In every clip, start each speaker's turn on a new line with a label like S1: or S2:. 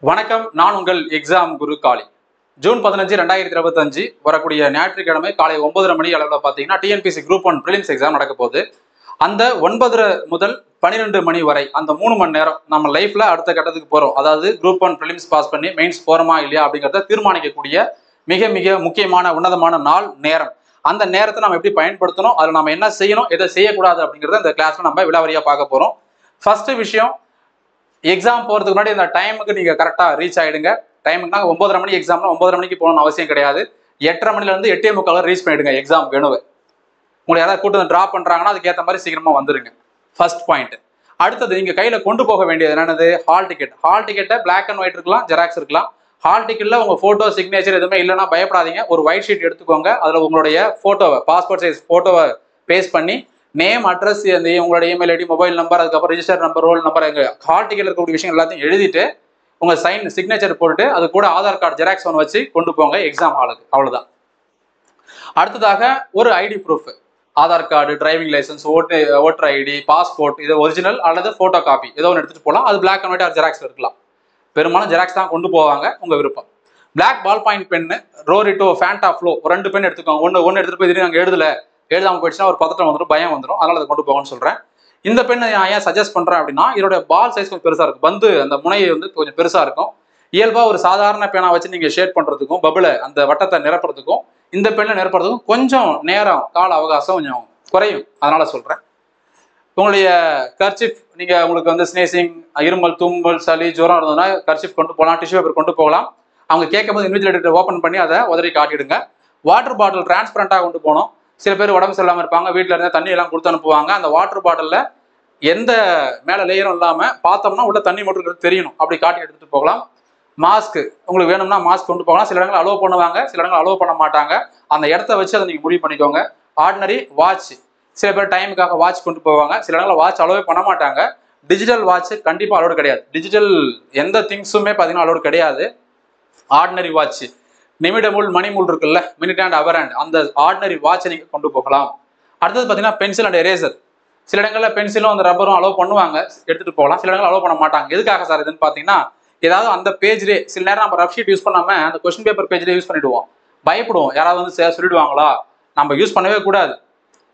S1: வணக்கம், நான் உங்கள் எக்ஸாம் குரு காளி. ஜூன் 15, 2025 வரக்கூடிய ஞாயிற்றுக்கிழமை காலை 9:30 மணி அளவில் பார்த்தீங்கன்னா டிஎன்பிசி குரூப் 1 ப்ரிலிம்ஸ் எக்ஸாம் நடக்க போகுது. அந்த 9:30 முதல் 12 மணி வரை அந்த 3 மணி நேரம் நம்ம லைஃப்ல அடுத்த கட்டத்துக்கு போறோம். அதாவது குரூப் 1 ப்ரிலிம்ஸ் பாஸ் பண்ணி மெயின்ஸ் போறோமா இல்லையா அப்படிங்கிறத தீர்மானிக்கக்கூடிய மிக மிக முக்கியமான உன்னதமான நாள் நேரம். அந்த நேரத்தை நம்ம எப்படி பயன்படுத்தணும், அதில் நம்ம என்ன செய்யணும், எதை செய்யக்கூடாது அப்படிங்கிறத இந்த கிளாஸ்ல நம்ம விலாவரியா பார்க்க போறோம். ஃபர்ஸ்ட் விஷயம், எக்ஸாம் போகிறதுக்கு முன்னாடி இந்த டைமுக்கு நீங்கள் கரெக்டாக ரீச் ஆகிடுங்க. டைமுக்குனா 9:30 மணிக்கு எக்ஸாம்னா 9:30 மணிக்கு போகணும்னு அவசியம் கிடையாது. 8:30 மணிலேருந்து 8:45 ரீச் பண்ணிவிடுங்க எக்ஸாம் வேணுவை. உங்களை யாராவது கூட்டு வந்து ட்ராப் பண்ணுறாங்கன்னா அதுக்கேற்ற மாதிரி சீக்கிரமாக வந்துடுங்க. First point. அடுத்தது நீங்கள் கையில் கொண்டு போக வேண்டியது என்னென்னது, ஹால் டிக்கெட். ஹால் டிக்கெட்டை பிளாக் அண்ட் ஒயிட் இருக்கலாம், ஜெராக்ஸ் இருக்கலாம். ஹால் டிக்கெட்டில் உங்கள் ஃபோட்டோ சிக்னேச்சர் எதுவுமே இல்லைன்னா பயப்படாதீங்க. ஒரு ஒயிட் ஷீட் எடுத்துக்கோங்க. அதில் உங்களுடைய ஃபோட்டோவை, பாஸ்போர்ட் சைஸ் ஃபோட்டோவை பேஸ்ட் பண்ணி நேம், அட்ரஸ், உங்களோட இமெயில் ஐடி, மொபைல் நம்பர், அதுக்கப்புறம் ரிஜிஸ்டர் நம்பர், ரோல் நம்பர், எங்கள் ஹால் டிக்கெட் இருக்கக்கூடிய விஷயம் எல்லாத்தையும் எழுதிட்டு உங்கள் சைன் சிக்னேச்சர் போட்டு அது கூட ஆதார் கார்டு ஜெராக்ஸ் ஒன்று வச்சு கொண்டு போங்க எக்ஸாம் ஹாலுக்கு. அவ்வளோதான். அடுத்ததாக ஒரு ID proof, Aadhaar card, driving licence, voter ID, passport, இது ஒரிஜினல் அல்லது ஃபோட்டோ காப்பி ஏதோ ஒன்று எடுத்துகிட்டு போகலாம். அது black and white or Xerox இருக்கலாம். பெரும்பாலும் ஜெராக்ஸ் தான் கொண்டு போவாங்க, உங்கள் விருப்பம். Black ball point pen, Rorito, Fanta flo 2 pen எடுத்துக்கோங்க. ஒன்று எடுத்துகிட்டு போய் திடீர்னு நாங்கள் எழுதாமல் போயிடுச்சுன்னா ஒரு பதட்டம் வந்துடும், பயம் வந்துடும். அதனால் அதை கொண்டு போகணும்னு சொல்கிறேன். இந்த பெண்ணை நான் ஏன் சஜஸ்ட் பண்ணுறேன் அப்படின்னா, இதோட பால் சைஸ் கொஞ்சம் பெருசாக இருக்கும். பந்து அந்த முனையை வந்து கொஞ்சம் பெருசாக இருக்கும். இயல்பாக ஒரு சாதாரண பேனா வச்சு நீங்கள் ஷேட் பண்ணுறதுக்கும் பபிளை அந்த வட்டத்தை நிரப்புறதுக்கும் இந்த பெண்ணை நிரப்புறதுக்கும் கொஞ்சம் நேரம் கால அவகாசம் கொஞ்சம் குறையும். அதனால் சொல்கிறேன். உங்களுடைய கர்ச்சிப், நீங்கள் உங்களுக்கு வந்து ஸ்னேசிங், இருமல், தும்மல், சளி, ஜுரம் இருந்ததுன்னா கர்ச்சிப் கொண்டு போகலாம், டிஷ்யூ பேப்பர் கொண்டு போகலாம். அவங்க கேட்கும்போது இன்விஜிலேட்டர் ஓப்பன் பண்ணி அதை உதறி காட்டிடுங்க. வாட்டர் பாட்டில் டிரான்ஸ்பரண்டாக கொண்டு போகணும். சில பேர் உடம்பு சரியில்லாமல் இருப்பாங்க, வீட்டில் இருந்தால் தண்ணி எல்லாம் கொடுத்து அனுப்புவாங்க. அந்த வாட்டர் பாட்டிலில் எந்த மேலே லேயரும் இல்லாமல் பார்த்தோம்னா உள்ள தண்ணி மட்டும் தெரியணும், அப்படி காட்டி எடுத்துகிட்டு போகலாம். மாஸ்க் உங்களுக்கு வேணும்னா மாஸ்க் கொண்டு போகலாம். சில இடங்கள் அலோவ் பண்ணுவாங்க, சில இடங்கள் அலோவ் பண்ண மாட்டாங்க. அந்த இடத்த வச்சு அதை நீங்கள் முடிவு பண்ணிக்கோங்க. ஆர்டினரி வாட்ச், சில பேர் டைமுக்காக வாட்ச் கொண்டு போவாங்க, சில இடங்களில் வாட்ச் அலோவே பண்ண மாட்டாங்க. டிஜிட்டல் வாட்ச் கண்டிப்பாக அலோடு கிடையாது. டிஜிட்டல் எந்த திங்ஸுமே பார்த்தீங்கன்னா அலோடு கிடையாது. ஆர்டினரி வாட்ச், நிமிடமுள் மணிமுள் இருக்குல்ல, மினிட் அண்ட் அவர் அண்ட், அந்த ஆர்டினரி வாட்சை நீங்கள் கொண்டு போகலாம். அடுத்தது பார்த்தீங்கன்னா பென்சில் அண்ட் எரேசர். சில இடங்களில் பென்சிலும் அந்த ரப்பரும் அலோவ் பண்ணுவாங்க, எடுத்துகிட்டு போகலாம். சில இடங்கள் அலோவ் பண்ண மாட்டாங்க. எதுக்காக சார் இதுன்னு பார்த்தீங்கன்னா, ஏதாவது அந்த பேஜ்லேயே சில நேரம் நம்ம ரஃப் ஷீட் யூஸ் பண்ணாமல் அந்த கொஸ்டின் பேப்பர் பேஜ்லேயே யூஸ் பண்ணிவிடுவோம். பயப்படுவோம், யாராவது வந்து சொல்லிடுவாங்களா, நம்ம யூஸ் பண்ணவே கூடாது.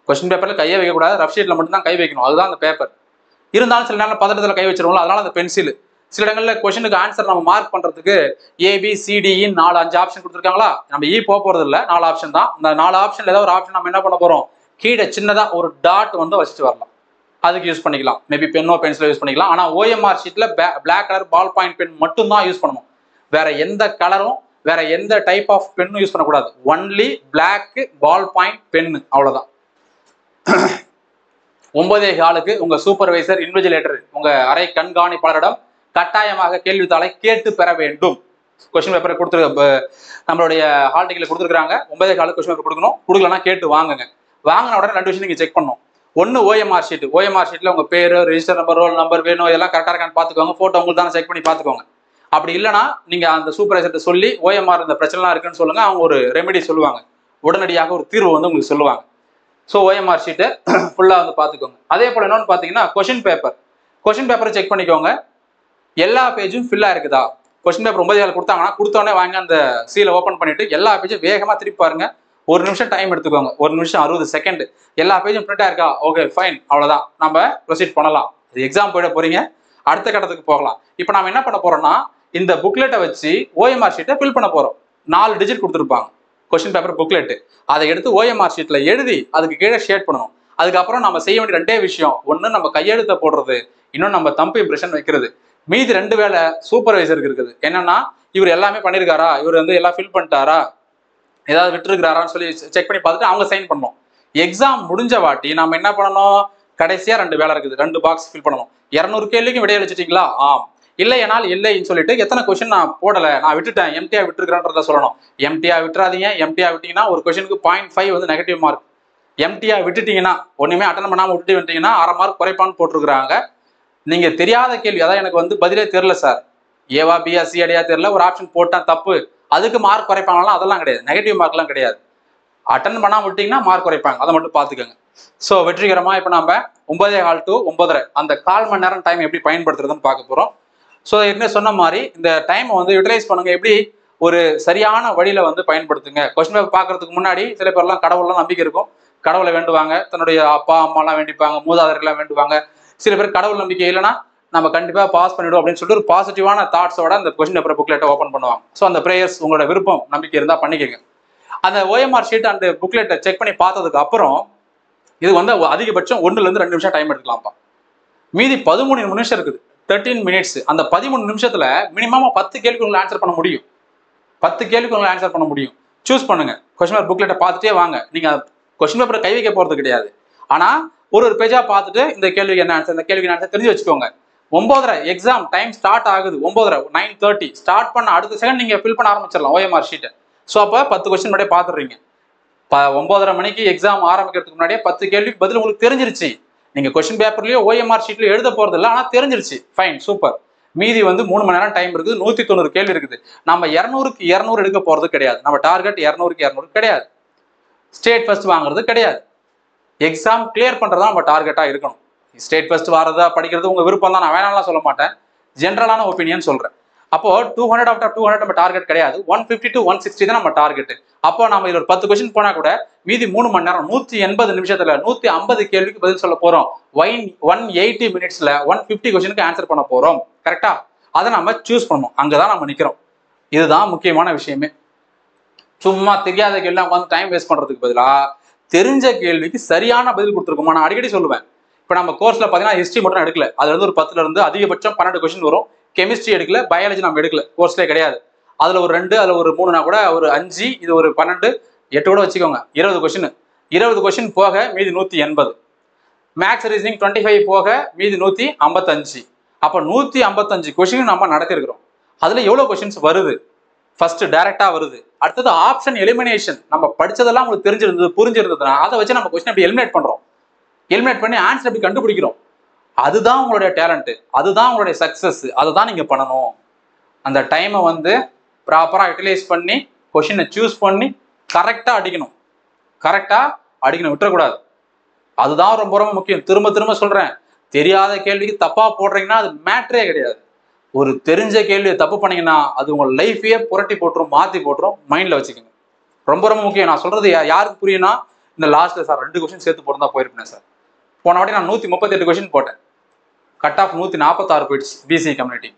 S1: கொஸ்டின் பேப்பரில் கையை வைக்கக்கூடாது, ரஃப் ஷீட்டில் மட்டும்தான் கை வைக்கணும், அதுதான் அந்த பேப்பர். இருந்தாலும் சில நேரம் பதட்டத்தில் கை வச்சிருவோம்ல, அதனால அந்த பென்சில். சில இடங்களில் கொஸ்டினுக்கு ஆன்சர் நம்ம மார்க் பண்ணுறதுக்கு ABCDன்னு 4-5 ஆப்ஷன் கொடுத்துருக்காங்களா, நம்ம போகிறது இல்லை, 4 ஆப்ஷன் தான். இந்த 4 ஆப்ஷனில் ஏதாவது ஒரு ஆப்ஷன் நம்ம என்ன பண்ண போகிறோம், கீழே சின்னதாக ஒரு டாட் வந்து வச்சுட்டு வரலாம். அதுக்கு யூஸ் பண்ணிக்கலாம். மேபி பென்னோ பென்சிலோ யூஸ் பண்ணிக்கலாம். ஆனால் OMR ஷீட்டில் black colour ball point pen மட்டும்தான் யூஸ் பண்ணணும். வேற எந்த கலரும் வேற எந்த டைப் ஆஃப் பென்னும் யூஸ் பண்ணக்கூடாது. Only black ball point pen, அவ்வளோதான். 9:15 உங்கள் சூப்பர்வைசர், இன்விஜிலேட்டர், உங்கள் அறை கண்காணிப்பாளரிடம் கட்டாயமாக கேள்வித்தாளை கேட்டு பெற வேண்டும். கொஸ்டின் பேப்பரை நம்மளுடைய ஹால் டிக்கெட்டில் கொடுத்துருக்காங்க. 9:15 கொஸ்டின் பேப்பர் கொடுக்கணும். கொடுக்கலன்னா கேட்டு வாங்குங்க. வாங்கின உடனே 2 விஷயம் நீங்கள் செக் பண்ணணும். ஒன்று OMR ஷீட். OMR ஷீட்டில் உங்கள் பேர், ரெஜிஸ்டர் நம்பர், ரோல் நம்பர் வேணும், இதெல்லாம் கரெக்டாக இருக்கான்னு பார்த்துக்கோங்க. ஃபோட்டோ உங்களுக்கு தானே, செக் பண்ணி பார்த்துக்கோங்க. அப்படி இல்லைனா நீங்கள் அந்த சூப்பர்வைசர்கிட்ட சொல்லி OMR இந்த பிரச்சனைலாம் இருக்குன்னு சொல்லுங்கள். அவங்க ஒரு ரெமெடி சொல்லுவாங்க, உடனடியாக ஒரு தீர்வு வந்து உங்களுக்கு சொல்லுவாங்க. ஸோ OMR ஷீட்டை ஃபுல்லாக வந்து பார்த்துக்கோங்க. அதே போல் என்னன்னு பார்த்தீங்கன்னா கொஸ்டின் பேப்பரை செக் பண்ணிக்கோங்க. எல்லா பேஜும் ஃபில்லாக இருக்குதா. கொஸ்டின் பேப்பர் 9:15 கொடுத்தாங்கன்னா கொடுத்தோடனே வாங்க அந்த சீலை ஓப்பன் பண்ணிவிட்டு எல்லா பேஜும் வேகமாக திருப்பி பாருங்க. 1 நிமிஷம் டைம் எடுத்துக்கோங்க. 1 நிமிஷம் 60 செகண்ட். எல்லா பேஜும் பிரிண்டாக இருக்கா, ஓகே ஃபைன், அவ்வளோதான், நம்ம ப்ரொசீட் பண்ணலாம். இது எக்ஸாம் போயிட போகிறீங்க, அடுத்த கட்டத்துக்கு போகலாம். இப்போ நம்ம என்ன பண்ண போகிறோம்னா, இந்த புக்லெட்டை வச்சு OMR ஷீட்டை ஃபில் பண்ண போகிறோம். 4 டிஜிட் கொடுத்துருப்பாங்க கொஸ்டின் பேப்பர் புக்லெட்டு. அதை எடுத்து OMR ஷீட்டில் எழுதி அதுக்கு கீழே ஷேட் பண்ணணும். அதுக்கப்புறம் நம்ம செய்ய வேண்டிய 2 விஷயம், ஒன்று நம்ம கையெழுத்தை போடுறது, இன்னொன்று நம்ம தம்பு இம்ப்ரெஷன் வைக்கிறது. மீதி 2 வேலை சூப்பர்வைசருக்கு இருக்குது. என்னன்னா, இவர் எல்லாமே பண்ணியிருக்காரா, இவர் வந்து எல்லாம் ஃபில் பண்ணிட்டாரா, ஏதாவது விட்டுருக்கிறாரான்னு சொல்லி செக் பண்ணி பார்த்துட்டு அவங்க சைன் பண்ணணும். எக்ஸாம் முடிஞ்ச வாட்டி நம்ம என்ன பண்ணணும், கடைசியாக 2 வேலை இருக்குது. 2 பாக்ஸ் ஃபில் பண்ணணும். 200 கேள்விக்கும் விடைய வச்சுட்டீங்களா, இல்லை என்னால் இல்லைன்னு சொல்லிட்டு எத்தனை கொஸ்டின் நான் போடலை, நான் விட்டுட்டேன், எம்டிஆ விட்டுருக்கிறேன்றத சொல்லணும். எம்டிஆ விட்டுறாதீங்க. எம்டிஆ விட்டீங்கன்னா ஒரு கொஸ்டினுக்கு 0.5 வந்து நெகட்டிவ் மார்க். எம்டிஆ விட்டுட்டீங்கன்னா, ஒன்றுமே அட்டன் பண்ணாமல் விட்டுட்டு வந்துட்டீங்கன்னா 1/2 மார்க் குறைப்பான்னு போட்டிருக்கிறாங்க. நீங்கள் தெரியாத கேள்வி, அதான் எனக்கு வந்து பதிலே தெரில சார், ஏவா பிஆ சிஆடியா தெரில, ஒரு ஆப்ஷன் போட்டால் தப்பு, அதுக்கு மார்க் குறைப்பாங்கலாம், அதெல்லாம் கிடையாது. நெகட்டிவ் மார்க்லாம் கிடையாது. அட்டன் பண்ணாமல் விட்டிங்கன்னா மார்க் குறைப்பாங்க, அதை மட்டும் பார்த்துக்கோங்க. ஸோ வெற்றிகரமாக இப்போ நம்ம 9:15 to 9:30 அந்த 1/4 மணி நேரம் டைம் எப்படி பயன்படுத்துறதுன்னு பார்க்க போகிறோம். ஸோ என்ன சொன்ன மாதிரி இந்த டைமை வந்து யூட்டிலைஸ் பண்ணுங்க. எப்படி ஒரு சரியான வழியில வந்து பயன்படுத்துங்க. கொஸ்டின் பேப்பர் பார்க்கறதுக்கு முன்னாடி சில பேர்லாம் கடவுள்லாம் நம்பிக்கை இருக்கும், கடவுளை வேண்டுவாங்க, தன்னுடைய அப்பா அம்மாலாம் வேண்டிப்பாங்க, மூதாதையர்கள்லாம் வேண்டுவாங்க. சில பேர் கடவுள் நம்பிக்கை இல்லைன்னா நம்ம கண்டிப்பா பாஸ் பண்ணிடுவோம் அப்படின்னு சொல்லிட்டு ஒரு பாசிட்டிவான தாட்ஸோட அந்த கொஸ்டின் பேப்பர் புக்லெட்டை ஓப்பன் பண்ணுவாங்க. ஸோ அந்த ப்ரேயர்ஸ் உங்களோட விருப்பம் நம்பிக்கை இருந்தால் பண்ணிக்கோங்க. அந்த OMR ஷீட் அந்த புக்லெட்டை செக் பண்ணி பார்த்ததுக்கு அப்புறம் இது வந்து அதிகபட்சம் 1லேருந்து 2 நிமிஷம் டைம் எடுக்கலாம்ப்பா. மீதி 13 நிமிஷம் இருக்குது, 13 மினிட்ஸ். அந்த 13 நிமிஷத்துல மினிமம் 10 கேள்விக்கு உங்களை ஆன்சர் பண்ண முடியும். 10 கேள்விக்கு உங்களை ஆன்சர் பண்ண முடியும். சூஸ் பண்ணுங்க. கொஸ்டின் பேப்பர் புக்லெட்டை பார்த்துட்டே வாங்க. நீங்க கொஸ்டின் பேப்பரை கை வைக்க போறது கிடையாது. ஆனா ஒரு பேஜா பார்த்துட்டு இந்த கேள்விக்கு என்ன ஆன்சர், இந்த கேள்விக்கு ஆன்சர் தெரிஞ்சு வச்சுக்கோங்க. 9:30 எக்ஸாம் டைம் ஸ்டார்ட் ஆகுது. 9:30 9:30 ஸ்டார்ட் பண்ண அடுத்த செகண்ட் நீங்க ஃபில் பண்ண ஆரம்பிச்சிடலாம் OMR ஷீட்டை. ஸோ அப்போ 10 கொஸ்டின் முன்னாடியே பார்த்துடுறீங்க. 9:30 மணிக்கு எக்ஸாம் ஆரம்பிக்கிறதுக்கு முன்னாடியே 10 கேள்விக்கு பதில் உங்களுக்கு தெரிஞ்சிருச்சு. நீங்க கொஸ்டின் பேப்பர்லயோ OMR ஷீட்லயோ எழுத போறது இல்லை, ஆனா தெரிஞ்சிருச்சு. Fine, super. மீதி வந்து 3 மணி நேரம் டைம் இருக்குது, 190 கேள்வி இருக்குது. நம்ம 200க்கு 200 எடுக்க போறது கிடையாது. நம்ம டார்கெட் 200க்கு 200 கிடையாது. ஸ்டேட் ஃபர்ஸ்ட் வாங்குறது கிடையாது. எக்ஸாம் கிளியர் பண்றதா நம்ம டார்கெட்டா இருக்கணும். ஸ்டேட் ஃபர்ஸ்ட் வரதா படிக்கிறது உங்க விருப்பம் தான், நான் வேணாம்லாம் சொல்ல மாட்டேன், ஜென்ரலான ஒப்பீனியன் சொல்றேன். அப்போ 200 ஆஃப்டர் 200 நம்ம டார்கெட் கிடையாது, 150 to 160 தான் நம்ம டார்கெட். அப்போ நம்ம இதுல ஒரு 10 கொஸ்டின் போனா கூட மீதி 3 மணி நேரம் 180 நிமிஷத்துல 150 கேள்விக்கு பதில் சொல்ல போறோம். 180 மினிட்ஸ்ல 150 கொஸ்டினுக்கு ஆன்சர் பண்ண போறோம். கரெக்டா? அதை நம்ம சூஸ் பண்ணணும். அங்கதான் நம்ம நிக்கிறோம். இதுதான் முக்கியமான விஷயமே. சும்மா தெரியாத கேள்வி உட்காந்து டைம் வேஸ்ட் பண்றதுக்கு பதிலா தெரிஞ்ச கேள்விக்கு சரியான பதில் கொடுத்துருக்கோமா. நான் அடிக்கடி சொல்லுவேன், இப்போ நம்ம கோர்ஸ்ல பார்த்தீங்கன்னா ஹிஸ்ட்ரி மட்டும் எடுக்கல, அதுல இருந்து ஒரு 10ல இருந்து அதிகபட்சம் 12 கொஸ்டின் வரும். கெமிஸ்ட்ரி எடுக்கல, பயாலஜி நம்ம எடுக்கல, கோர்ஸ்லேயே கிடையாது. அதுல ஒரு 2, அதுல ஒரு 3னா கூட ஒரு 5, இது ஒரு 12, 8 கூட வச்சுக்கோங்க. 20 கொஸ்டின். 20 கொஸ்டின் போக மீதி 180. மேக்ஸ் ரீசனிங் 25 போக மீதி 155. அப்போ 155 கொஸ்டின் நம்ம நடத்திருக்கிறோம். அதுல எவ்வளவு கொஸ்டின்ஸ் வருது? ஃபர்ஸ்ட் டைரக்டா வருது. அடுத்தது ஆப்ஷன் எலிமினேஷன். நம்ம படிச்சதெல்லாம் உங்களுக்கு தெரிஞ்சிருந்தது, புரிஞ்சிருந்ததுன்னா அதை வச்சு நம்ம கொஸ்டின் எப்படி எலிமினேட் பண்றோம், எலிமினேட் பண்ணி ஆன்சர் எப்படி கண்டுபிடிக்கிறோம். அதுதான் உங்களுடைய டேலண்ட், அதுதான் உங்களுடைய சக்சஸ். அதுதான் நீங்க பண்ணணும். அந்த டைமை வந்து ப்ராப்பரா யூட்டிலைஸ் பண்ணி கொஸ்டினை சூஸ் பண்ணி கரெக்டா அடிக்கணும். கரெக்டா அடிக்கணும், விட்டுறக்கூடாது. அதுதான் ரொம்ப ரொம்ப முக்கியம். திரும்ப திரும்ப சொல்றேன், தெரியாத கேள்விக்கு தப்பா போடுறீங்கன்னா அது மேட்ரே கிடையாது. ஒரு தெரிஞ்ச கேள்வியை தப்பு பண்ணீங்கன்னா அது உங்க லைஃபையே புரட்டி போட்டுரும், மாத்தி போட்டுரும். மைண்ட்ல வச்சுக்கோங்க. ரொம்ப ரொம்ப முக்கியம். நான் சொல்றது யாருக்கு புரியும்னா, இந்த லாஸ்ட்ல சார் 2 கொஸ்டின் சேர்த்து போட்டு போயிருப்பேன் சார். போன வாட்டி நான் 138 கொஸ்டின் போட்டேன், கட் ஆஃப் 146 போயிடுச்சு பிசி கம்யூனிட்டி.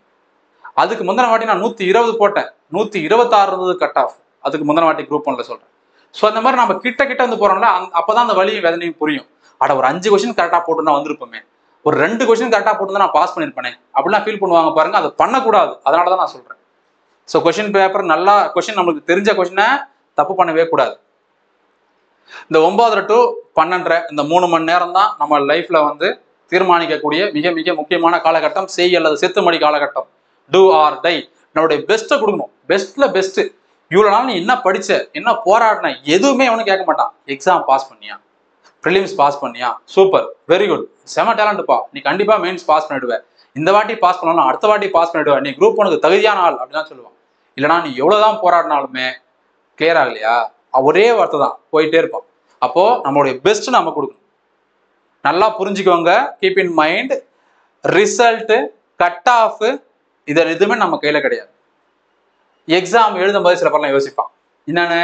S1: அதுக்கு முந்தின வாட்டி நான் 120 போட்டேன், 126 இருந்தது கட் ஆஃப். அதுக்கு முந்தின வாட்டி குரூப் 1ல சொல்றேன். ஸோ அந்த மாதிரி நம்ம கிட்ட கிட்ட வந்து போறோம்ல, அப்பதான் அந்த வலியும் வேதனையும் புரியும். அட ஒரு 5 கொஸ்டின் கரெக்டா போட்டு நான் வந்திருப்போமே, ஒரு 2 கொஸ்டின் கரெக்டா போட்டு நான் பாஸ் பண்ணிருப்பேனே அப்படிலாம் ஃபீல் பண்ணுவாங்க பாருங்க. அதை பண்ணக்கூடாது. அதனாலதான் நான் சொல்றேன். ஸோ கொஸ்டின் பேப்பர் நல்லா கொஸ்டின் நம்மளுக்கு தெரிஞ்ச கொஸ்டினை தப்பு பண்ணவே கூடாது. இந்த 9:30 to 12:30 இந்த 3 மணி நேரம் தான் நம்ம லைஃப்ல வந்து தீர்மானிக்கக்கூடிய மிக மிக முக்கியமான காலகட்டம். செய் அல்லது செத்துமடி காலகட்டம். Do or die. நம்மளுடைய பெஸ்ட்டை கொடுக்கணும். பெஸ்ட்ல பெஸ்ட். இவ்வளவு நாள் நீ என்ன படிச்ச, என்ன போராடின, எதுவுமே அவனு கேட்க மாட்டான். எக்ஸாம் பாஸ் பண்ணியா, ப்ரிலிம்ஸ் பாஸ் பண்ணியா, சூப்பர், வெரி குட், செம டேலண்ட்ப்பா, நீ கண்டிப்பா மெயின்ஸ் பாஸ் பண்ணிடுவ, இந்த வாட்டி பாஸ் பண்ணலாம், அடுத்த வாட்டி பாஸ் பண்ணிடுவ, நீ குரூப் 1க்கு தகுதியான ஆள் அப்படிதான் சொல்லுவான். இல்லைனா நீ எவ்வளவுதான் போராடினாலுமே கிளியர் ஆகலையா, ஒரே வார்த்தை தான், போயிட்டே இருப்பான். அப்போ நம்மளுடைய பெஸ்ட் நம்ம கொடுக்கணும். நல்லா புரிஞ்சுக்கோங்க. Keep in mind, result, cut off இது எதுவுமே நம்ம கையில கிடையாது. எக்ஸாம் எழுதும் போது சில பேர்லாம் யோசிப்பான், என்னன்னு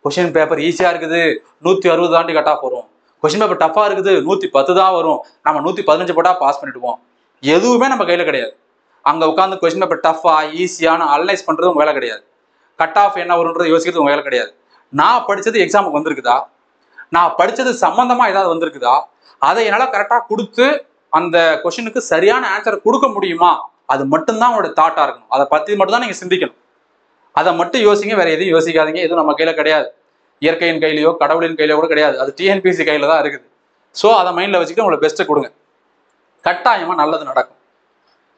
S1: கொஸ்டின் பேப்பர் ஈஸியா இருக்குது, 160 தாண்டி கட் ஆஃப் வரும், கொஸ்டின் பேப்பர் டஃபா இருக்குது, 110 தான் வரும், நம்ம 115 போட்டா பாஸ் பண்ணிடுவோம். எதுவுமே நம்ம கையில கிடையாது. அங்க உட்காந்து கொஸ்டின் பேப்பர் டஃபா ஈஸியான அனலைஸ் பண்றது உங்க வேலை கிடையாது. கட் ஆஃப் என்ன வரும்ன்றது யோசிக்கிறது உங்க வேலை கிடையாது. நான் படிச்சது எக்ஸாமுக்கு வந்திருக்குதா, நான் படிச்சது சம்பந்தமா ஏதாவது வந்திருக்குதா, அதை என்னால கரெக்டா கொடுத்து அந்த கொஸ்டினுக்கு சரியான ஆன்சர் கொடுக்க முடியுமா, அது மட்டும்தான் உங்களோட தாட்டா இருக்கணும். அதை பத்தி மட்டும் தான் நீங்க சிந்திக்கணும். அதை மட்டும் யோசிங்க, வேற எதையும் யோசிக்காதீங்க. எதுவும் நம்ம கையில கிடையாது. இயற்கையின் கையிலையோ கடவுளின் கையிலோ கூட கிடையாது. அது டிஎன்பிசி கையில தான் இருக்குது. ஸோ அதை மைண்ட்ல வச்சுக்கிட்டு உங்களை பெஸ்ட்டை கொடுங்க. கட்டாயமா நல்லது நடக்கும்.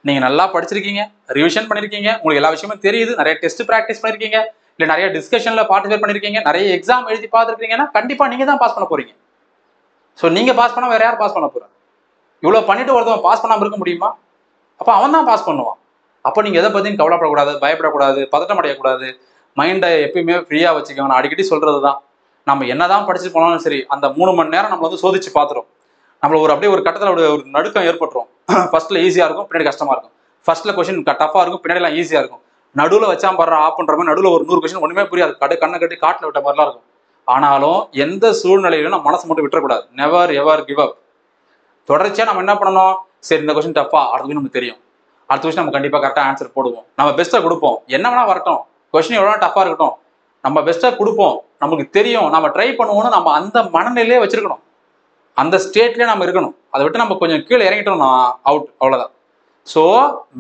S1: நீங்க நல்லா படிச்சிருக்கீங்க, ரிவிஷன் பண்ணிருக்கீங்க, உங்களுக்கு எல்லா விஷயமும் தெரியுது, நிறைய டெஸ்ட் பிராக்டிஸ் பண்ணிருக்கீங்க, இல்ல நிறைய டிஸ்கஷன்ல பார்ட்டிசிபேட் பண்ணிருக்கீங்க, நிறைய எக்ஸாம் எழுதி பார்த்துருக்கீங்கன்னா கண்டிப்பா நீங்க தான் பாஸ் பண்ண போறீங்க. ஸோ நீங்க பாஸ் பண்ணா வேற யார் பாஸ் பண்ண போறா? இவ்வளவு பண்ணிட்டு ஒருத்தவன் பாஸ் பண்ணாம இருக்க முடியுமா? அப்ப அவன் தான் பாஸ் பண்ணுவான். அப்போ நீங்க எதை பத்தியும் கவலைப்படக்கூடாது, பயப்படக்கூடாது, பதட்டம் அடையக்கூடாது. மைண்டை எப்பயுமே ஃப்ரீயா வச்சுக்கோங்க. நான் அடிக்கடி சொல்றதுதான், நம்ம என்னதான் படிச்சுட்டு போனாலும் சரி, அந்த 3 மணி நேரம் நம்மள வந்து சோதிச்சு பார்த்துரும். நம்மள அப்படியே ஒரு கட்டத்துல ஒரு நடுக்கம் ஏற்பட்டுரும். ஃபர்ஸ்ட்ல ஈஸியா இருக்கும், பின்னாடி கஷ்டமா இருக்கும். ஃபர்ஸ்ட்ல கொஸ்டின் டஃபா இருக்கும், பின்னாடி எல்லாம் ஈஸியா இருக்கும். நடுவில் வச்சா பாரு ஆப்ன்ற மாதிரி நடுவில் ஒரு 100 கொஸ்டின் ஒண்ணுமே புரியாது, கண்ணை கட்டி காட்டில் விட்ட மாதிரிலாம் இருக்கும். ஆனாலும் எந்த சூழ்நிலையிலும் நம்ம மனசு மட்டும் விட்டுறக்கூடாது. Never ever give up. தொடர்ச்சியா நம்ம என்ன பண்ணணும், சரி இந்த கொஸ்டின் டஃபா, அடுத்த நமக்கு தெரியும், அடுத்த கொஸ்டின் நம்ம கண்டிப்பா கரெக்டா ஆன்சர் போடுவோம், நம்ம பெஸ்ட்டை கொடுப்போம், என்ன வேணா வரட்டும், கொஸ்டின் எவ்வளவு டஃபா இருக்கட்டும், நம்ம பெஸ்ட்டா கொடுப்போம், நமக்கு தெரியும், நம்ம ட்ரை பண்ணுவோம்னு நம்ம அந்த மனநிலையே வச்சிருக்கணும், அந்த ஸ்டேட்லயே நம்ம இருக்கணும். அதை விட்டு நம்ம கொஞ்சம் கீழே இறங்கிட்டோம்னா அவுட், அவ்வளவுதான். ஸோ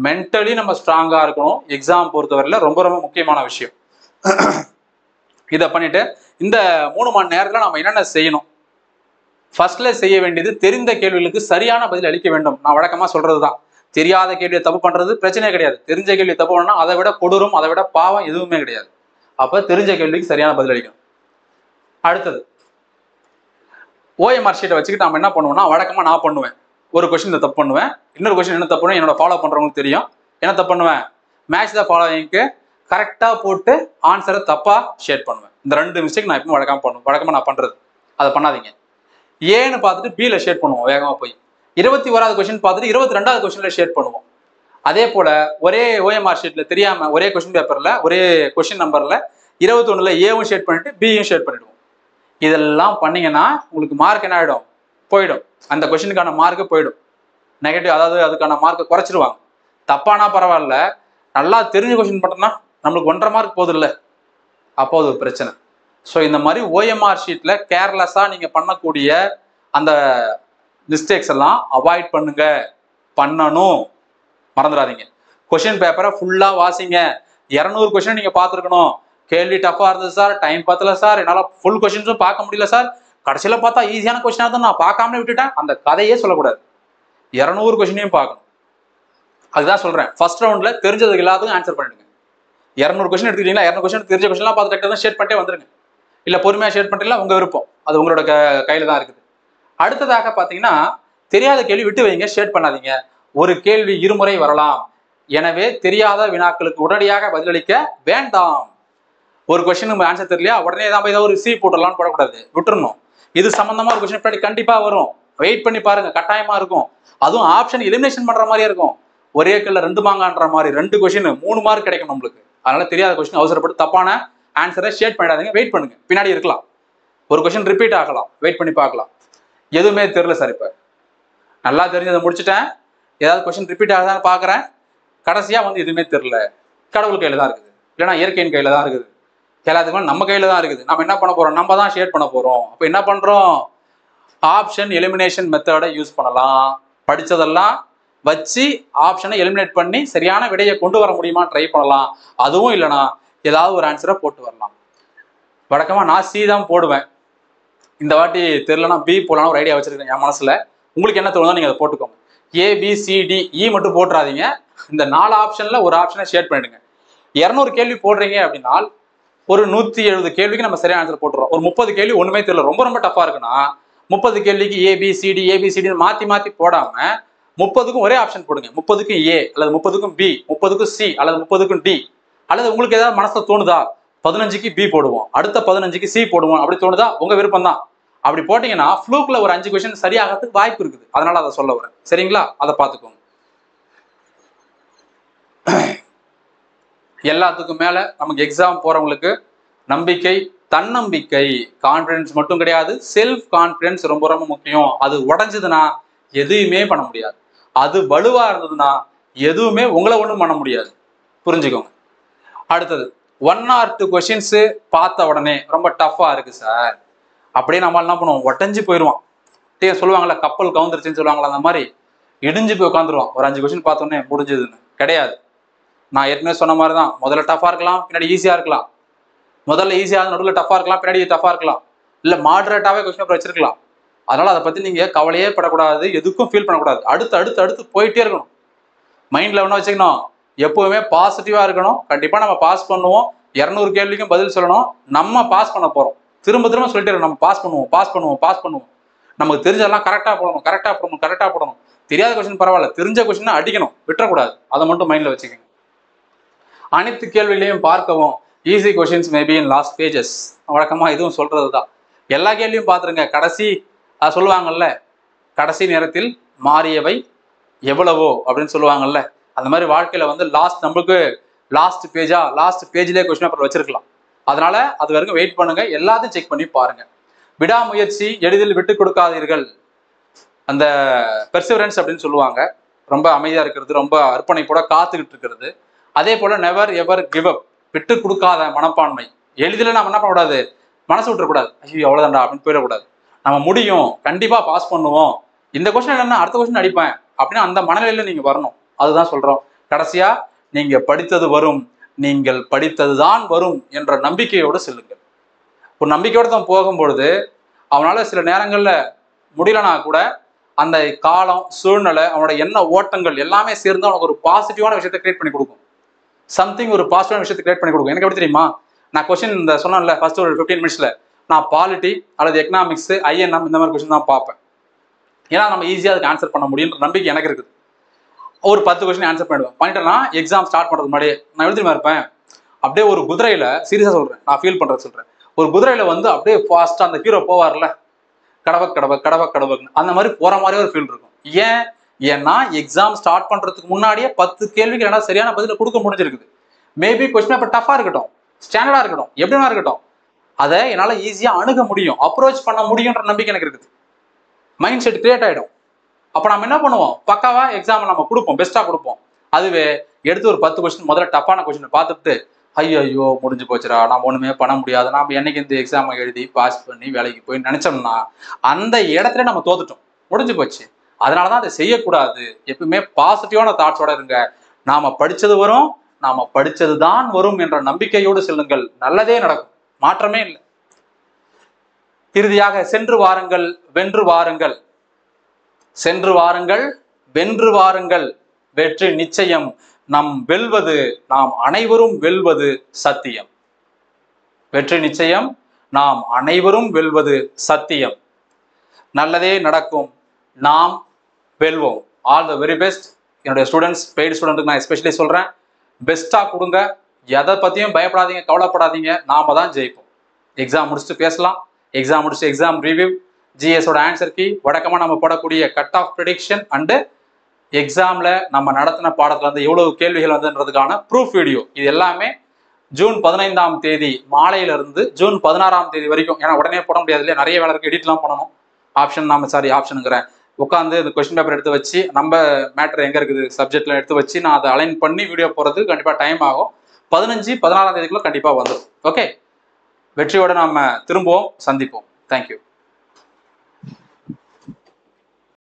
S1: மென்டலி நம்ம ஸ்ட்ராங்கா இருக்கணும். எக்ஸாம் பொறுத்தவரையில ரொம்ப ரொம்ப முக்கியமான விஷயம். இதை பண்ணிட்டு இந்த 3 மணி நேரத்துல நம்ம என்னென்ன செய்யணும்? ஃபர்ஸ்ட்ல செய்ய வேண்டியது தெரிந்த கேள்விகளுக்கு சரியான பதில் அளிக்க வேண்டும். நான் வழக்கமா சொல்றதுதான், தெரியாத கேள்வியை தப்பு பண்றது பிரச்சனையே கிடையாது, தெரிஞ்ச கேள்வி தப்பு பண்ணா அதை விட கொடூரம், அதை விட பாவம் எதுவுமே கிடையாது. அப்ப தெரிஞ்ச கேள்விக்கு சரியான பதில் அளிக்கணும். அடுத்தது OMR ஷீட்டை வச்சுக்கிட்டு நம்ம என்ன பண்ணுவோம்னா, வழக்கமா நான் பண்ணுவேன், ஒரு கொஸ்டின் தப்பு பண்ணுவேன், இன்னொரு கொஸ்டின் என்ன தப்பு பண்ணுவேன், என்னோட ஃபாலோ பண்றவங்களுக்கு தெரியும். என்ன தப்பு பண்ணுவேன், மேட்ச் த ஃபாலோவிங்க்கு கரெக்டா போட்டு ஆன்சரை தப்பா ஷேட் பண்ணுவேன். இந்த 2 மிஸ்டேக் நான் எப்பவும் வழக்கமா நான் பண்றது. அதை பண்ணாதீங்க. ஏன்னு பார்த்துட்டு பில ஷேட் பண்ணுவோம் வேகமா போய், 21வது கொஸ்டின் பார்த்துட்டு 22வது கொஸ்டின்ல ஷேட் பண்ணுவோம். அதே போல ஒரே OMR ஷீட்ல தெரியாம ஒரே கொஸ்டின் பேப்பர்ல ஒரே கொஸ்டின் நம்பர்ல 21ல ஏவும் ஷேட் பண்ணிட்டு பியும் ஷேட் பண்ணிடுவோம். இதெல்லாம் பண்ணீங்கன்னா உங்களுக்கு மார்க் என்ன ஆயிடும், போயிடும். அந்த கொஸ்டினுக்கான மார்க்கு போயிடும், நெகட்டிவ், அதாவது அதுக்கான மார்க்கை குறைச்சிருவாங்க. தப்பானா பரவாயில்ல, நல்லா தெரிஞ்ச கொஸ்டின் பண்ணோம்னா நம்மளுக்கு 1.5 மார்க் போதும் இல்லை, அப்போ அது ஒரு பிரச்சனை. ஸோ இந்த மாதிரி OMR ஷீட்ல கேர்லெஸ்ஸா நீங்க பண்ணக்கூடிய அந்த மிஸ்டேக்ஸ் எல்லாம் அவாய்ட் பண்ணுங்க, பண்ணணும், மறந்துடாதீங்க. கொஸ்டின் பேப்பரை ஃபுல்லா வாசிங்க. 200 கொஸ்டின் நீங்க பார்த்துருக்கணும். கேள்வி டஃபா இருந்தது சார், டைம் பத்தல சார், என்னால ஃபுல் கொஸ்டின்ஸும் பார்க்க முடியல சார், கடைசியில பார்த்தா ஈஸியான கொஸ்டினா தான் நான் பார்க்காமலே விட்டுட்டேன், அந்த கதையே சொல்லக்கூடாது. 200 கொஸ்டினையும் பார்க்கணும். அதுதான் சொல்றேன், ஃபர்ஸ்ட் ரவுண்ட்ல தெரிஞ்சதுக்கு எல்லாத்துக்கும் ஆன்சர் பண்ணிடுங்க. 200 கொஸ்டின் எடுத்துக்கிட்டீங்களா, 200 கொஸ்டின் தெரிஞ்ச கொஸ்டின்லாம் பார்த்து கரெக்டாக தான் ஷேட் பண்ணிட்டே வந்துருங்க. இல்ல பொறுமையா ஷேட் பண்ணிட்டீங்களா, உங்க விருப்பம், அது உங்களோட கையில தான் இருக்குது. அடுத்ததாக பாத்தீங்கன்னா, தெரியாத கேள்வி விட்டு வைங்க, ஷேட் பண்ணாதீங்க. ஒரு கேள்வி இருமுறை வரலாம், எனவே தெரியாத வினாக்களுக்கு உடனடியாக பதிலளிக்க வேண்டாம். ஒரு கொஸ்டின் ஆன்சர் தெரியலையா, உடனே தான் போய் ஒரு சி போட்டுடலாம்னு போடக்கூடாது, விட்டுறணும். இது சம்பந்தமா ஒரு கொஸ்டின் கண்டிப்பா வரும், வெயிட் பண்ணி பாருங்க, கட்டாயமா இருக்கும். அதுவும் ஆப்ஷன் எலிமினேஷன் பண்ற மாதிரியே இருக்கும். ஒரே கல்ல 2 மாங்கான்ற மாதிரி 2 கொஸ்டின் 3 மார்க் கிடைக்கும் நம்மளுக்கு. அதனால தெரியாத கொஸ்டின் அவசரப்பட்டு தப்பான ஆன்சரை ஷேட் பண்ணிடாதீங்க, வெயிட் பண்ணுங்க, பின்னாடி இருக்கலாம். ஒரு கொஸ்டின் ரிப்பீட் ஆகலாம், வெயிட் பண்ணி பார்க்கலாம். எதுவுமே தெரியல சார், இப்ப நல்லா தெரிஞ்சதை முடிச்சுட்டேன், ஏதாவது கொஸ்டின் ரிப்பீட் ஆகுதான்னு பாக்குறேன், கடைசியா எதுவுமே தெரியல, கடவுள் கையில தான் இருக்குது, இல்லைன்னா இயற்கையின் கையில தான் இருக்குது, எல்லாத்துக்கும் நம்ம கையில தான் இருக்குது. நம்ம என்ன பண்ண போறோம், நம்ம தான் ஷேட் பண்ண போறோம். அப்ப என்ன பண்றோம், ஆப்ஷன் எலிமினேஷன் மெத்தடை யூஸ் பண்ணலாம். படிச்சதெல்லாம் வச்சு ஆப்ஷனை எலிமினேட் பண்ணி சரியான விடையை கொண்டு வர முடியுமா ட்ரை பண்ணலாம். அதுவும் இல்லைனா ஏதாவது ஒரு ஆன்சரை போட்டு வரலாம். வழக்கமா நான் சி தான் போடுவேன், இந்த வாட்டி தெரியலனா பி போடலாம் ஒரு ஐடியா வச்சிருக்கேன் என் மனசுல. உங்களுக்கு என்ன தோணுதோ நீங்க அதை போட்டுக்கோங்க. ABCDE மட்டும் போட்டுறாதீங்க, இந்த 4 ஆப்ஷன்ல ஒரு ஆப்ஷனை ஷேட் பண்ணிடுங்க. 200 கேள்வி போடுறீங்க அப்படின்னா ஒரு 170 கேள்விக்கு நம்ம சரியான ஆன்சர் போட்டுறோம். ஒரு 30 கேள்வி ஒண்ணுமே தெரியல, ரொம்ப ரொம்ப டஃபா இருக்குன்னா 30 கேள்விக்கு ABCD மாத்தி மாத்தி போடாம 30க்கும் ஒரே ஆப்ஷன் போடுங்க. 30க்கும் A அல்லது 30க்கும் B, 30க்கும் C அல்லது 30க்கும் D. அல்லது உங்களுக்கு ஏதாவது மனசுல தோணுதா 15க்கு B போடுவோம், அடுத்த 15க்கு C போடுவோம், அப்படி தோணுதா உங்க விருப்பம் தான். அப்படி போட்டீங்கன்னா ஃப்ளூக்ல ஒரு 5 கொஸ்டின் சரியாகிறதுக்கு வாய்ப்பு இருக்குது. அதனால அதை சொல்ல வரேன், சரிங்களா? அதை பார்த்துக்கோங்க. எல்லாத்துக்கும் மேல நமக்கு எக்ஸாம் போறவங்களுக்கு நம்பிக்கை, தன்னம்பிக்கை, கான்பிடன்ஸ் மட்டும் கிடையாது, செல்ஃப் கான்பிடன்ஸ் ரொம்ப ரொம்ப முக்கியம். அது உடஞ்சதுன்னா எதுவுமே பண்ண முடியாது. அது வலுவா இருந்ததுன்னா எதுவுமே உங்களை ஒன்றும் பண்ண முடியாது, புரிஞ்சுக்கோங்க. அடுத்தது 1 or 2 கொஸ்டின்ஸ் பார்த்த உடனே ரொம்ப டஃபா இருக்கு சார், அப்படியே நம்ம என்ன பண்ணுவோம், உடஞ்சு போயிடுவான். சொல்லுவாங்கல்ல கப்பல் கவுந்துருச்சுன்னு சொல்லுவாங்களா, அந்த மாதிரி இடிஞ்சு போய் உட்காந்துருவான். ஒரு 5 கொஸ்டின் பார்த்தோன்னே முடிஞ்சதுன்னு கிடையாது. நான் ஏற்கனவே சொன்ன மாதிரி தான், முதல்ல டஃபா இருக்கலாம், பின்னாடி ஈஸியா இருக்கலாம். முதல்ல ஈஸியா நடுவில் டஃபா இருக்கலாம், பின்னாடி டஃபா இருக்கலாம், இல்ல மாடரேட்டாவே கொஸ்டின் பேப்பர் வச்சிருக்கலாம். அதனால அதை பத்தி நீங்க கவலையே படக்கூடாது, எதுக்கும் ஃபீல் பண்ணக்கூடாது. அடுத்து அடுத்து அடுத்து போயிட்டே இருக்கணும். மைண்ட்ல ஒண்ணு வச்சுக்கணும், எப்பவுமே பாசிட்டிவா இருக்கணும். கண்டிப்பா நம்ம பாஸ் பண்ணுவோம், 200 கேள்விக்கும் பதில் சொல்லணும், நம்ம பாஸ் பண்ண போறோம். திரும்ப திரும்ப சொல்லிட்டே இருக்கணும், நம்ம பாஸ் பண்ணுவோம் பாஸ் பண்ணுவோம் பாஸ் பண்ணுவோம். நமக்கு தெரிஞ்சதெல்லாம் கரெக்டா போடணும் கரெக்டா போடணும் கரெக்டா போடணும். தெரியாத கொஸ்டின் பரவாயில்ல, தெரிஞ்ச கொஸ்டின் அடிக்கணும், விட்டுறக்கூடாது. அதை மட்டும் மைண்ட்ல வச்சுக்கோங்க. அனைத்து கேள்விகளையும் பார்க்கவும், easy questions maybe in last pages. வழக்கமா இதுவும் சொல்றது தான். எல்லா கேள்வியும் பார்த்துருங்க. கடைசி சொல்லுவாங்கல்ல, கடைசி நேரத்தில் மாறியவை எவ்வளவோ அப்படின்னு சொல்லுவாங்கல்ல, அந்த மாதிரி வாழ்க்கையில வந்து லாஸ்ட் பேஜ்லேயே கொஸ்டின் பேப்பர் வச்சிருக்கலாம். அதனால அது வரைக்கும் வெயிட் பண்ணுங்க, எல்லாத்தையும் செக் பண்ணி பாருங்க. விடாமுயற்சி, எளிதில் விட்டு கொடுக்காதீர்கள், அந்த பெர்சிவரன்ஸ் அப்படின்னு சொல்லுவாங்க. ரொம்ப அமைதியா இருக்கிறது, ரொம்ப அர்ப்பணிப்போட காத்துக்கிட்டு இருக்கிறது. அதே போல நெவர் எவர் கிவ் அப், விட்டு கொடுக்காத மனப்பான்மை. எளிதில் நம்ம என்ன பண்ணக்கூடாது, மனசு விட்டுறக்கூடாது, ஐயோ அவ்வளோதான்டா அப்படின்னு போயிடக்கூடாது. நம்ம முடியும், கண்டிப்பா பாஸ் பண்ணுவோம், இந்த கொஸ்டின் இல்லைன்னா அடுத்த கொஸ்டின் அடிப்பேன் அப்படின்னு அந்த மனநிலையில நீங்க வரணும். அதுதான் சொல்றோம். கடைசியா நீங்க படித்தது வரும், நீங்கள் படித்ததுதான் வரும் என்ற நம்பிக்கையோடு செல்லுங்கள். ஒரு நம்பிக்கையோடு தான் போகும்பொழுது அவனால சில நேரங்கள்ல முடியலனா கூட அந்த காலம், சூழ்நிலை, அவனோட எண்ண ஓட்டங்கள் எல்லாமே சேர்ந்து அவனுக்கு ஒரு பாசிட்டிவான விஷயத்தை கிரியேட் பண்ணி கொடுக்கும். சம்திங் ஒரு பாசிட்டிவான விஷயத்தை கிரியேட் பண்ணி கொடுக்கும். எனக்கு எப்படி தெரியுமா, நான் கொஸ்டின் இந்த சொன்னேன்ல ஃபர்ஸ்ட் ஒரு 15 மினிட்ஸ்ல, நான் பாலிட்டி அல்லது எக்கனாமிக்ஸ், INM இந்த மாதிரி கொஸ்டின் தான் பார்ப்பேன். ஏன்னா நம்ம ஈஸியாக அதுக்கு ஆன்சர் பண்ண முடியுன்ற நம்பிக்கை எனக்கு இருக்குது. ஒரு 10 கொஸ்டின் ஆன்சர் பண்ணிட்டேன்னா எக்ஸாம் ஸ்டார்ட் பண்ணுறது முன்னாடியே நான் எழுதிமா இருப்பேன். அப்படியே ஒரு குதிரையில, சீரியஸாக சொல்றேன், நான் ஃபீல் பண்றது சொல்றேன், ஒரு குதிரையில வந்து அப்படியே ஃபாஸ்டா அந்த ஹீரோ போவார்ல, கடவை அந்த மாதிரி போற மாதிரியே ஒரு ஃபீல் இருக்கும். ஏன்னா எக்ஸாம் ஸ்டார்ட் பண்றதுக்கு முன்னாடியே 10 கேள்விக்கு என்ன சரியான பதில கொடுக்க முடிஞ்சிருக்குது. மேபி கொஸ்டின் பேப்பர் டஃபா இருக்கட்டும், ஸ்டாண்டர்டா இருக்கட்டும், எப்படினா இருக்கட்டும், அதை என்னால ஈஸியா அணுக முடியும், அப்ரோச் பண்ண முடியும்ன்ற நம்பிக்கை எனக்கு இருக்குது. மைண்ட் செட் கிரியேட் ஆயிடும். அப்ப நம்ம என்ன பண்ணுவோம், பக்காவா எக்ஸாம் நம்ம கொடுப்போம், பெஸ்டா கொடுப்போம். அதுவே எடுத்து ஒரு 10 கொஸ்டின் முதல்ல டஃப்பான கொஸ்டின் பார்த்துட்டு ஐயோ முடிஞ்சு போச்சுடா, நம்ம ஒண்ணுமே பண்ண முடியாது, நாம என்னைக்கு இந்த எக்ஸாமை எழுதி பாஸ் பண்ணி வேலைக்கு போய் நினைச்சோம்னா அந்த இடத்துல நம்ம தோத்துட்டோம், முடிஞ்சு போச்சு. அதனாலதான் அதை செய்யக்கூடாது. எப்பவுமே பாசிட்டிவான தாட்ஸோட இருங்க. நாம படிச்சது வரும், நாம படிச்சதுதான் வரும் என்ற நம்பிக்கையோடு செல்லுங்கள், நல்லதே நடக்கும், மாற்றமே இல்லை. இறுதியாக சென்று வாருங்கள், வென்று வாருங்கள். சென்று வாருங்கள், வென்று வாருங்கள், வெற்றி நிச்சயம். நாம் அனைவரும் வெல்வது சத்தியம். வெற்றி நிச்சயம், நாம் அனைவரும் வெல்வது சத்தியம். நல்லதே நடக்கும், நாம் வெல்வோம். All the very best. என்னுடைய ஸ்டூடெண்ட்ஸ், பெய்டு ஸ்டூடெண்ட்டுக்கு நான் எஸ்பெஷலி சொல்றேன், பெஸ்டா கொடுங்க, எதை பத்தியும் பயப்படாதீங்க, கவலைப்படாதீங்க, நாம தான் ஜெயிப்போம். எக்ஸாம் முடிச்சுட்டு பேசலாம். எக்ஸாம் முடிச்சுட்டு எக்ஸாம் ரிவ்யூ, ஜிஎஸோட ஆன்சர் கீ, வழக்கமாக நம்ம போடக்கூடிய கட் ஆஃப் ப்ரெடிக்ஷன் அண்டு எக்ஸாம்ல நம்ம நடத்தின பாடத்துல வந்து எவ்வளவு கேள்விகள் வந்ததுன்றதுக்கான ப்ரூஃப் வீடியோ, இது எல்லாமே ஜூன் 15ஆம் தேதி மாலையிலிருந்து ஜூன் 16ஆம் தேதி வரைக்கும். ஏன்னா உடனே போட முடியாது இல்லையா, நிறைய வேலை இருக்கு, எடிட்லாம் பண்ணணும். ஆப்ஷனுங்கிறேன், உட்காந்து இந்த கொஸ்டின் பேப்பர் எடுத்து வச்சு நம்ம மேட்டர் எங்க இருக்குது சப்ஜெக்ட்ல எடுத்து வச்சு நான் அதை அலைன் பண்ணி வீடியோ போடுறதுக்கு கண்டிப்பா டைம் ஆகும். 15, 16ஆம் தேதிக்குள்ள கண்டிப்பா வந்துடும். ஓகே, வெற்றியோட நாம திரும்புவோம், சந்திப்போம். தேங்க்யூ.